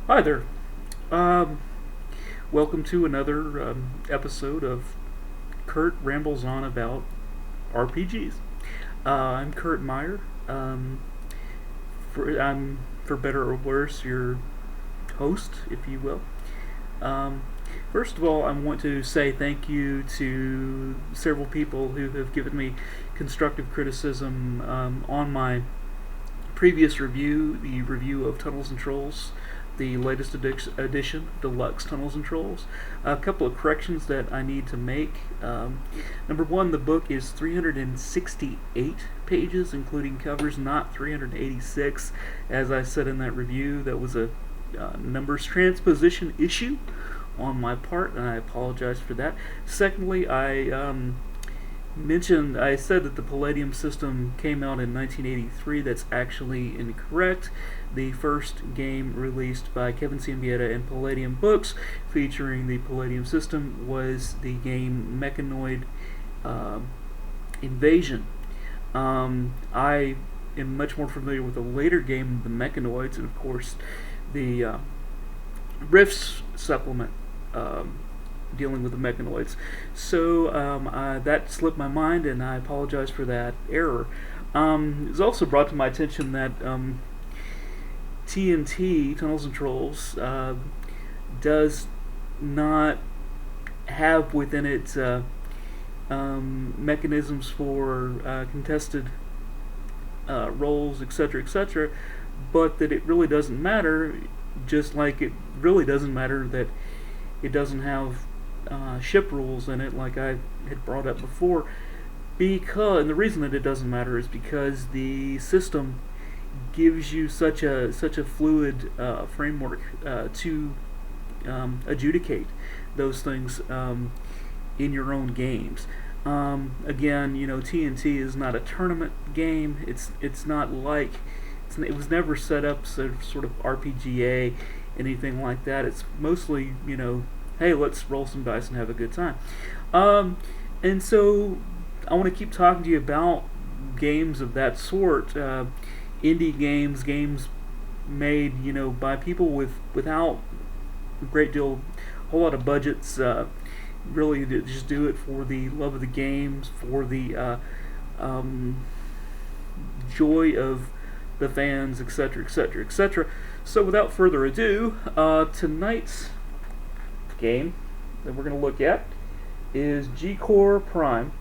Hi there. Um, Welcome to another episode of Kurt Rambles On About RPGs. I'm Kurt Meyer. I'm, for better or worse, your host, if you will. Um, First of all, I want to say thank you to several people who have given me constructive criticism on my previous review, the review of Tunnels and Trolls, the latest edition, Deluxe Tunnels and Trolls. A couple of corrections that I need to make. Number one, the book is 368 pages, including covers, not 386. As I said in that review, that was a numbers transposition issue on my part, and I apologize for that. Secondly, I said that the Palladium system came out in 1983. That's actually incorrect. The first game released by Kevin Sambieta and Palladium Books featuring the Palladium system was the game Mechanoid uh, Invasion. I am much more familiar with the later game, the Mechanoids, and of course the Rifts supplement dealing with the mechanoids. So that slipped my mind, and I apologize for that error. It was also brought to my attention that TNT, Tunnels and Trolls, does not have within it mechanisms for contested roles, etc., etc., but that it really doesn't matter, just like it really doesn't matter that it doesn't have ship rules in it, like I had brought up before. And the reason that it doesn't matter is because the system gives you such a fluid framework to adjudicate those things in your own games. Again, TNT is not a tournament game. It's not like it was never set up sort of RPGA, anything like that. It's mostly, hey, let's roll some dice and have a good time. And so I want to keep talking to you about games of that sort, indie games, games made, by people without a whole lot of budgets. Really, just do it for the love of the games, for the joy of the fans, etc., etc., etc. So, without further ado, tonight's game that we're going to look at is G-Core Prime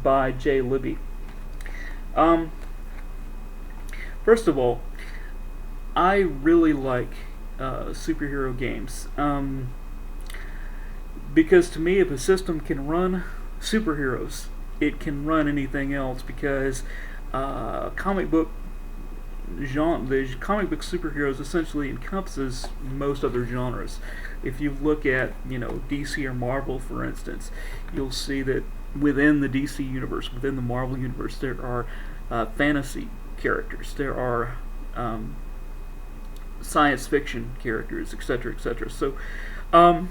by J. Libby. First of all, I really like superhero games. Because to me, if a system can run superheroes, it can run anything else, because the comic book superheroes essentially encompasses most other genres. If you look at, DC or Marvel, for instance, you'll see that within the DC universe, within the Marvel universe, there are fantasy characters, there are science fiction characters, etc., etc. So, and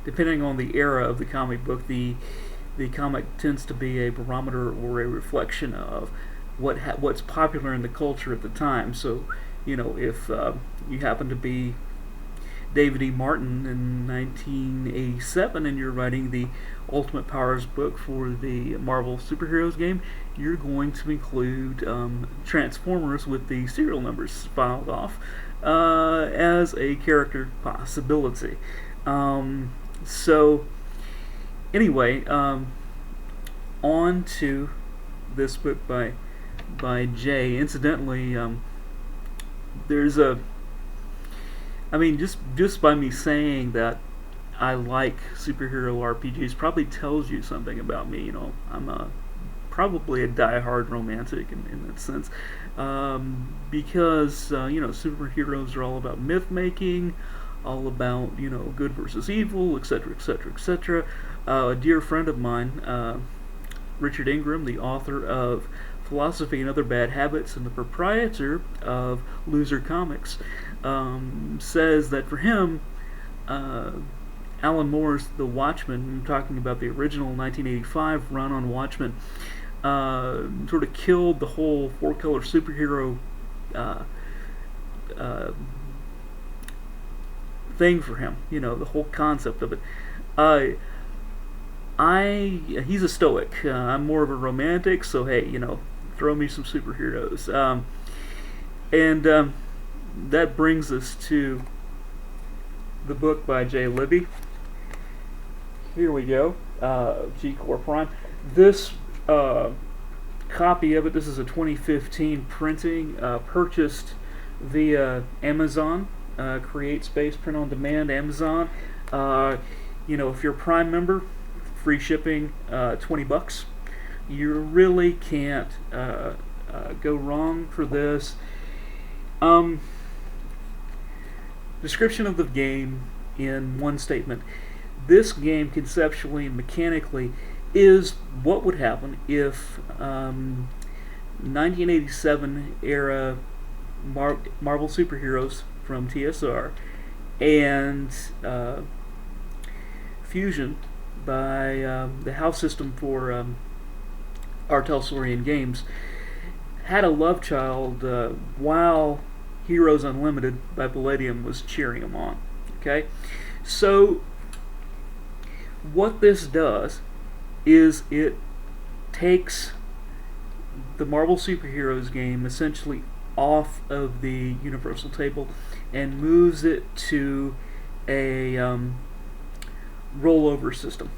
depending on the era of the comic book, the comic tends to be a barometer or a reflection of what's popular in the culture at the time. So, if you happen to be David E. Martin in 1987 and you're writing the Ultimate Powers book for the Marvel Superheroes game, you're going to include Transformers with the serial numbers filed off as a character possibility. So, anyway, on to this book by Jay. Incidentally, there's just by me saying that I like superhero RPGs probably tells you something about me. I'm probably a die-hard romantic in that sense, because superheroes are all about myth making, all about good versus evil, etc., etc., etc. A dear friend of mine, Richard Ingram, the author of Philosophy and Other Bad Habits and the proprietor of Loser Comics, says that for him, Alan Moore's The Watchmen, I'm talking about the original 1985 run on Watchmen, sort of killed the whole four-color superhero uh, thing for him. The whole concept of it. He's a stoic. I'm more of a romantic. So hey, throw me some superheroes. And that brings us to the book by J. Libby. Here we go. G-Core Prime. This copy of it, this is a 2015 printing, purchased via Amazon, Create Space, Print on Demand, Amazon. If you're a Prime member, free shipping, $20. You really can't go wrong for this. Description of the game in one statement. This game, conceptually and mechanically, is what would happen if 1987 era Marvel superheroes from TSR and Fusion by the house system for Artelsorian Games had a love child while Heroes Unlimited by Palladium was cheering them on. Okay? So, what this does is it takes the Marvel Superheroes game essentially off of the Universal table and moves it to a rollover system.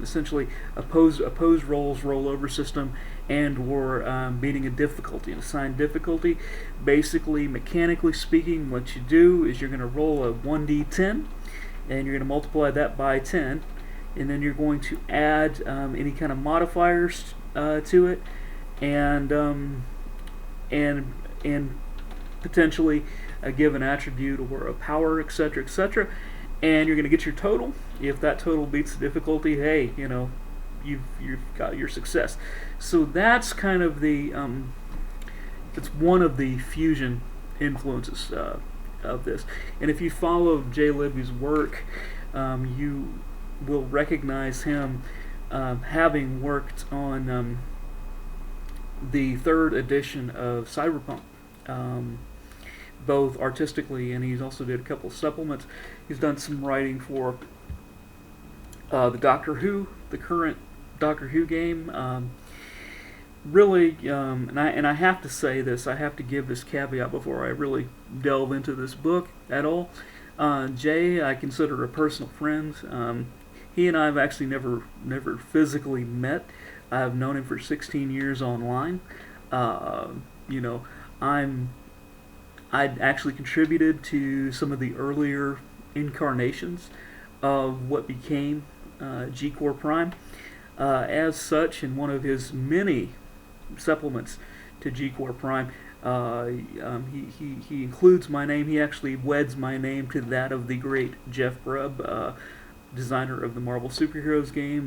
Essentially, opposed roles rollover system, and we're beating a difficulty, an assigned difficulty. Basically, mechanically speaking, what you do is you're going to roll a 1d10, and you're going to multiply that by 10, and then you're going to add any kind of modifiers to it, and potentially give an attribute or a power, etc., etc. And you're going to get your total. If that total beats the difficulty, hey, you've got your success. So that's kind of the it's one of the fusion influences of this. And if you follow Jay Libby's work, you will recognize him having worked on the third edition of Cyberpunk, both artistically, and he's also did a couple of supplements. He's done some writing for the Doctor Who, the current Doctor Who game. Really, and I have to say this, I have to give this caveat before I really delve into this book at all. Jay, I consider a personal friend. He and I have actually never physically met. I've known him for 16 years online. I'd actually contributed to some of the earlier incarnations of what became G-Core Prime. As such, in one of his many supplements to G-Core Prime, he includes my name. He actually weds my name to that of the great Jeff Grubb, designer of the Marvel Superheroes game.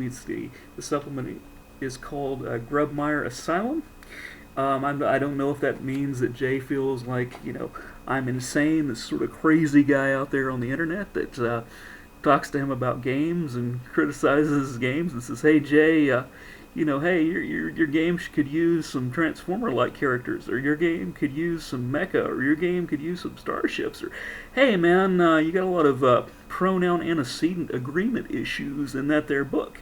The supplement is called Grubmeyer Asylum. I don't know if that means that Jay feels like, I'm insane, this sort of crazy guy out there on the internet that talks to him about games and criticizes his games and says, hey Jay, hey, your game could use some Transformer-like characters, or your game could use some mecha, or your game could use some starships, or hey man, you got a lot of pronoun antecedent agreement issues in that there book.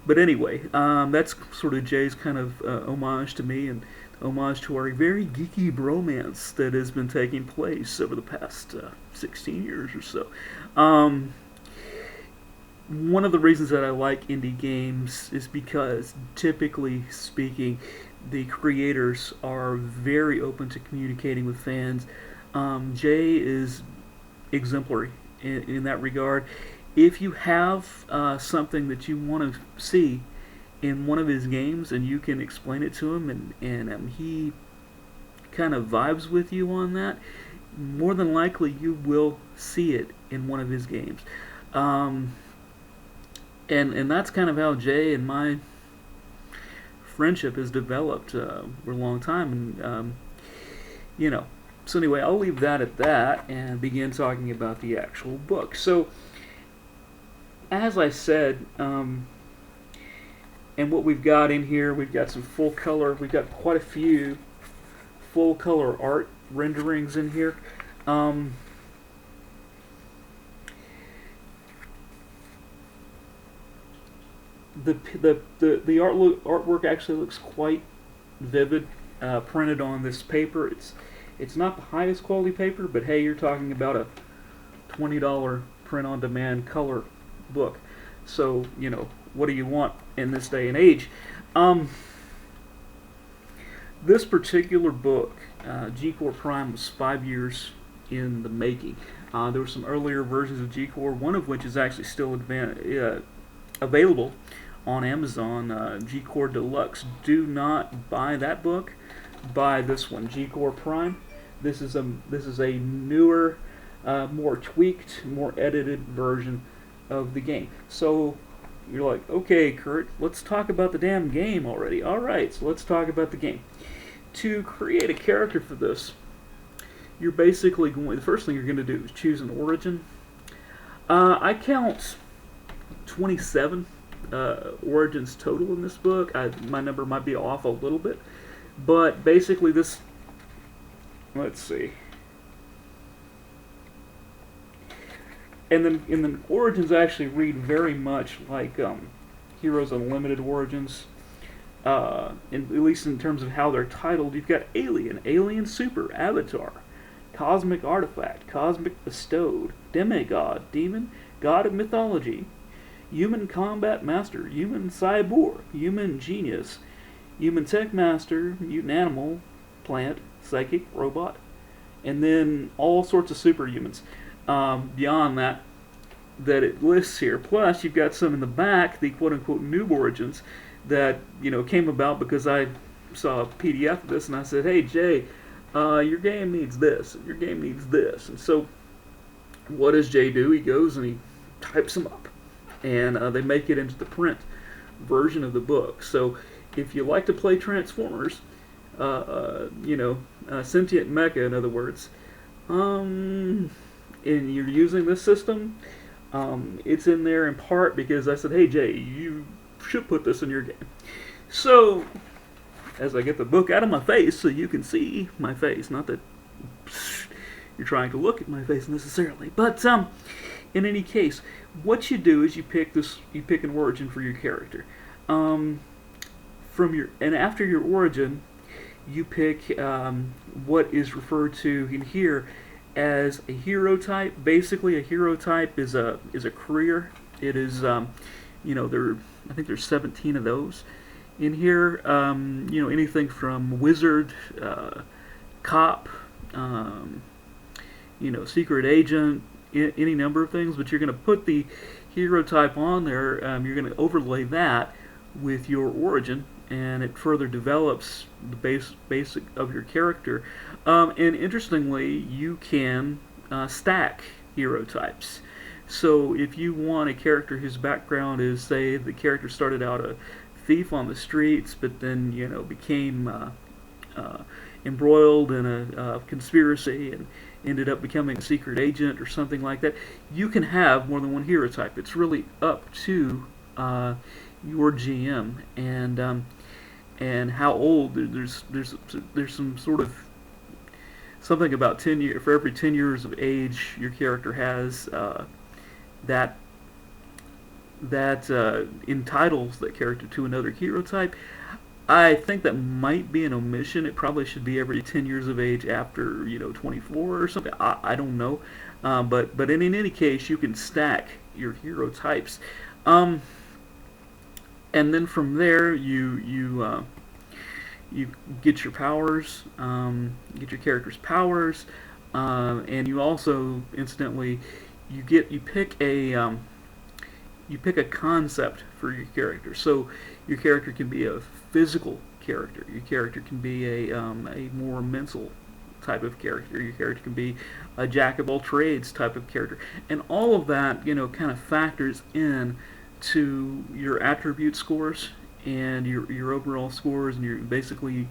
But anyway, that's sort of Jay's kind of homage to me and homage to our very geeky bromance that has been taking place over the past 16 years or so. One of the reasons that I like indie games is because, typically speaking, the creators are very open to communicating with fans. Jay is exemplary in that regard. If you have something that you want to see in one of his games and you can explain it to him and he kind of vibes with you on that, more than likely you will see it in one of his games. And that's kind of how Jay and my friendship has developed for a long time. And, So anyway, I'll leave that at that and begin talking about the actual book. So, as I said, And what we've got in here, we've got some full color. We've got quite a few full color art renderings in here. Um, the artwork actually looks quite vivid, printed on this paper. It's not the highest quality paper, but hey, you're talking about a $20 print-on-demand color book. So, you know, what do you want in this day and age? This particular book, G-Core Prime, was 5 years in the making. There were some earlier versions of G-Core, one of which is actually still available on Amazon, G-Core Deluxe. Do not buy that book. Buy this one, G-Core Prime. This is a newer, more tweaked, more edited version of the game. So you're like, okay, Kurt, let's talk about the damn game already. All right, so let's talk about the game. To create a character for this, you're basically going. The first thing you're going to do is choose an origin. I count 27 origins total in this book. My number might be off a little bit, but basically this. Let's see. And then origins actually read very much like Heroes Unlimited origins. At least in terms of how they're titled, you've got Alien, Alien Super, Avatar, Cosmic Artifact, Cosmic Bestowed, Demigod, Demon, God of Mythology, Human Combat Master, Human Cyborg, Human Genius, Human Tech Master, Mutant Animal, Plant, Psychic, Robot, and then all sorts of superhumans. Beyond that it lists here. Plus, you've got some in the back, the quote-unquote noob origins, that came about because I saw a PDF of this and I said, hey Jay, your game needs this, your game needs this. And so what does Jay do? He goes and he types them up, and they make it into the print version of the book. So if you like to play Transformers, sentient mecha, in other words, and you're using this system, it's in there in part because I said, hey Jay, you should put this in your game. So, as I get the book out of my face so you can see my face, not that you're trying to look at my face necessarily, but in any case, what you do is you pick an origin for your character. And after your origin, you pick what is referred to in here as a hero type. Basically, a hero type is a career. It is I think there's 17 of those in here. Anything from wizard, cop, secret agent, any number of things. But you're going to put the hero type on there. You're going to overlay that with your origin, and it further develops the basic of your character. And interestingly, you can stack hero types. So if you want a character whose background is, say, the character started out a thief on the streets, but then became embroiled in a conspiracy and ended up becoming a secret agent or something like that, you can have more than one hero type. It's really up to your GM and how old. There's some sort of something about 10 years. For every 10 years of age your character has, that entitles that character to another hero type. I think that might be an omission. It probably should be every 10 years of age after 24 or something. I don't know, but in any case, you can stack your hero types, and then from there you get your powers, get your character's powers, and you also incidentally you pick a concept for your character. So your character can be a physical character. Your character can be a more mental type of character. Your character can be a jack of all trades type of character, and all of that kind of factors in to your attribute scores and your overall scores, and your basically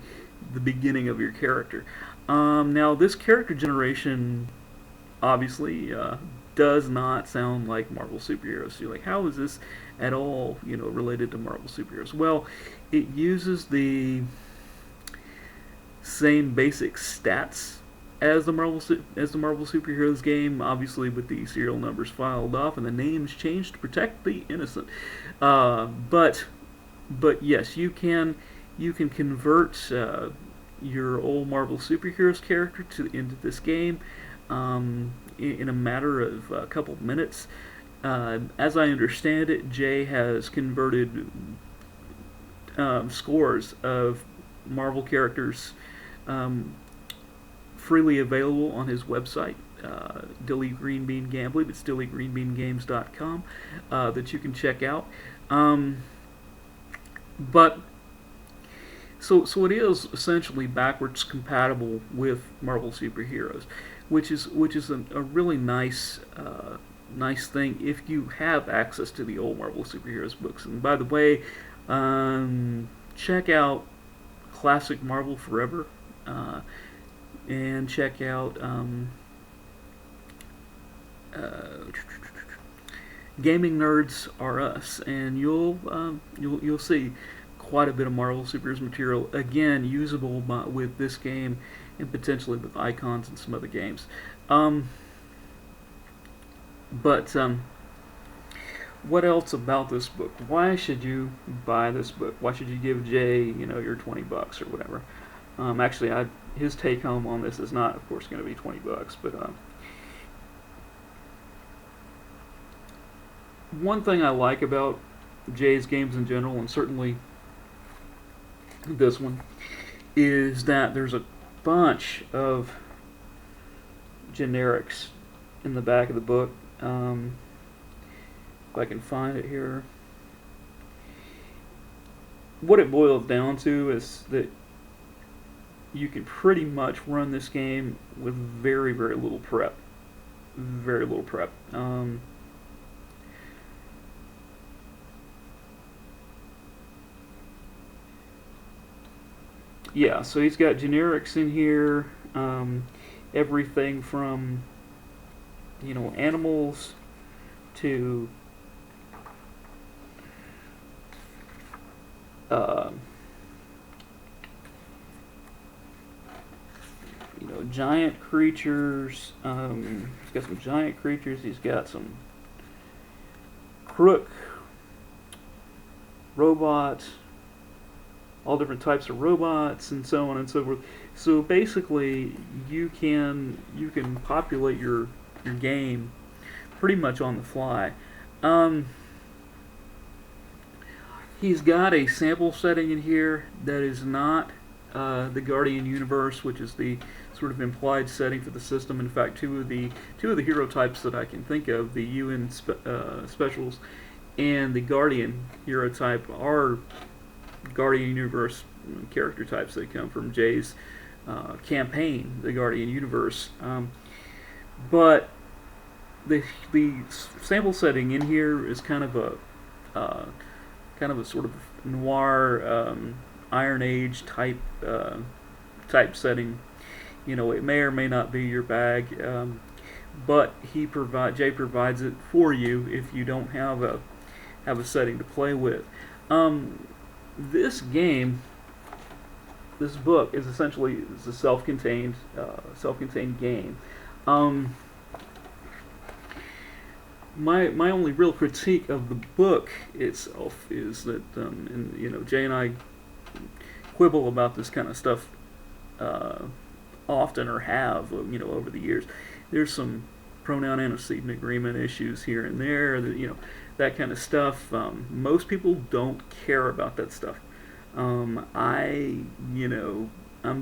the beginning of your character. Now this character generation obviously does not sound like Marvel superheroes. So you're like, how is this at all, related to Marvel superheroes? Well, it uses the same basic stats as the Marvel superheroes game, obviously with the serial numbers filed off and the names changed to protect the innocent. But yes, you can convert your old Marvel superheroes character into this game in a matter of a couple of minutes. As I understand it, Jay has converted scores of Marvel characters freely available on his website, Dilly Green Bean Game. I believe it's dillygreenbeangames.com, that you can check out. But so it is essentially backwards compatible with Marvel superheroes, which is a really nice thing if you have access to the old Marvel superheroes books. And by the way, check out Classic Marvel Forever, and check out Gaming Nerds Are Us, and you'll see quite a bit of Marvel superheroes material, again usable with this game and potentially with Icons and some other games. But what else about this book? Why should you buy this book? Why should you give Jay, your $20 or whatever? Actually, his take home on this is not, of course, going to be $20, but one thing I like about Jay's games in general, and certainly this one, is that there's a bunch of generics in the back of the book. If I can find it here. What it boils down to is that you can pretty much run this game with very, very little prep. Very little prep. Yeah, so he's got generics in here. Everything from animals to giant creatures. He's got some giant creatures. He's got some crook robots, all different types of robots, and so on and so forth. So basically, you can populate your game pretty much on the fly. He's got a sample setting in here that is not the Guardian universe, which is the sort of implied setting for the system. In fact, two of the hero types that I can think of, the UN specials and the Guardian hero type, are Guardian universe character types. They come from Jay's campaign, the Guardian universe. But the sample setting in here is kind of a sort of noir Iron Age type setting. It may or may not be your bag, but Jay provides it for you if you don't have a setting to play with. This book is essentially a self-contained game. My only real critique of the book itself is that, Jay and I quibble about this kind of stuff often, or have, over the years. There's some pronoun antecedent agreement issues here and there, that kind of stuff. Most people don't care about that stuff. I'm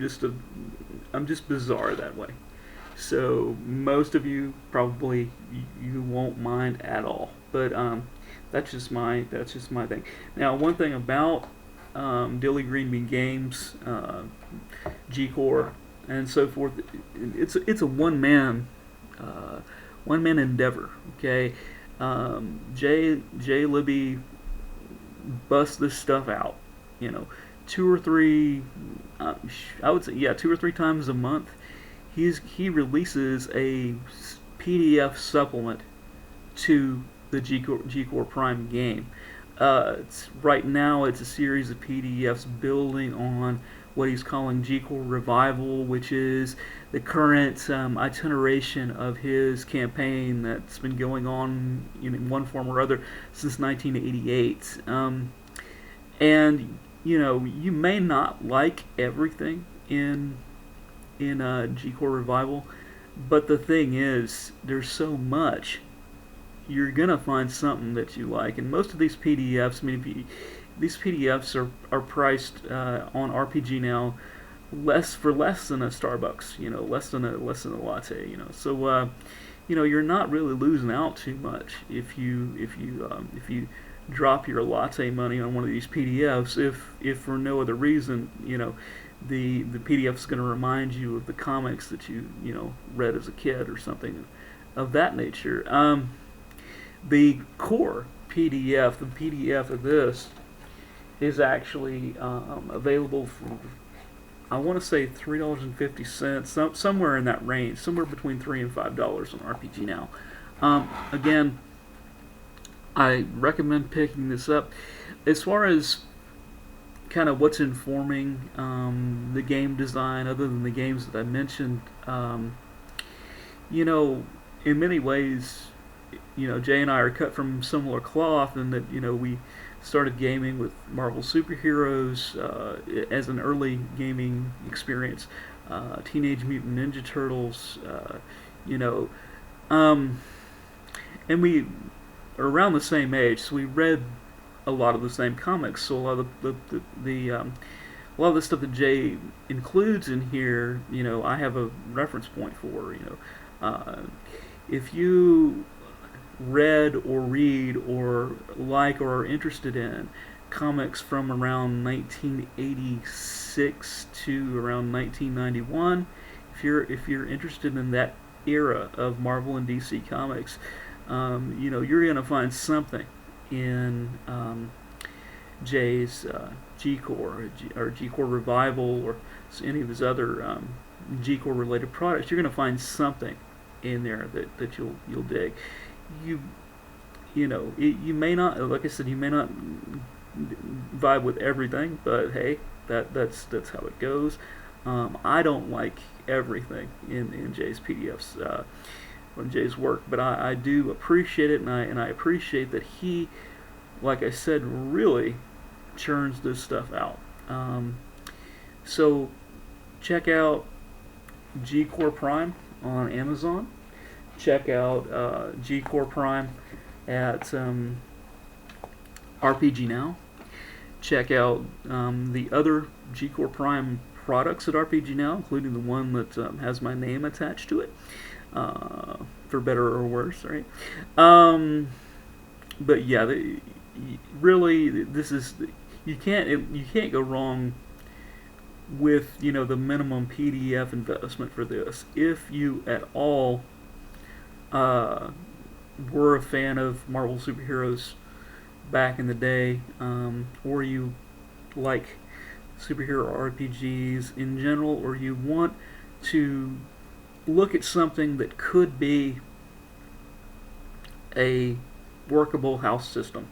just bizarre that way. So most of you probably you won't mind at all, but that's just my thing. Now, one thing about Dilly Green Bean Games, G-Core, and so forth, it's a one man endeavor. Okay, Jay Libby busts this stuff out. 2 or 3, I would say, 2 or 3 times a month. He releases a PDF supplement to the G-Core Prime game. Right now, it's a series of PDFs building on what he's calling G-Core Revival, which is the current itineration of his campaign that's been going on in one form or other since 1988. And you may not like everything in G-Core Revival, but the thing is, there's so much. You're gonna find something that you like, and most of these PDFs, I mean, these PDFs are priced on RPG Now less than a Starbucks, less than a latte, So you're not really losing out too much if you drop your latte money on one of these PDFs. If for no other reason, the PDF is going to remind you of the comics that you read as a kid or something of that nature. The core PDF, the PDF of this, is actually available for, I want to say $3.50, somewhere in that range, somewhere between $3 and $5 on RPG Now. Again, I recommend picking this up. As far as kind of what's informing the game design, other than the games that I mentioned, in many ways, Jay and I are cut from similar cloth in that, we started gaming with Marvel superheroes as an early gaming experience, Teenage Mutant Ninja Turtles, and we are around the same age, so we read a lot of the same comics. So a lot of a lot of the stuff that Jay includes in here, I have a reference point for. If you read or read or like or are interested in comics from around 1986 to around 1991, if you're interested in that era of Marvel and DC comics, you're gonna find something in Jay's G-Core or G-Core Revival or any of his other G-Core related products. You're gonna find something in there that you'll dig. You may not, like I said, you may not vibe with everything, but hey, that's how it goes. I don't like everything in Jay's PDFs, on Jay's work, but I do appreciate it, and I appreciate that he, like I said, really churns this stuff out. So check out G-Core Prime on Amazon. Check out G-Core Prime at RPG Now. Check out the other G-Core Prime products at RPG Now, including the one that has my name attached to it, for better or worse, right? But yeah, really, this is, you can't go wrong with the minimum PDF investment for this. If you at all were a fan of Marvel superheroes back in the day, or you like superhero RPGs in general, or you want to look at something that could be a workable house system,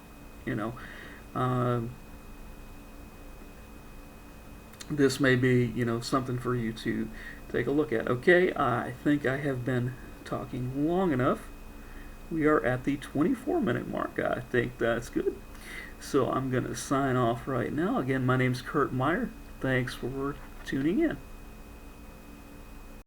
this may be something for you to take a look at. Okay, I think I have been talking long enough. We are at the 24-minute mark. I think that's good. So I'm going to sign off right now. Again, my name's Kurt Meyer. Thanks for tuning in.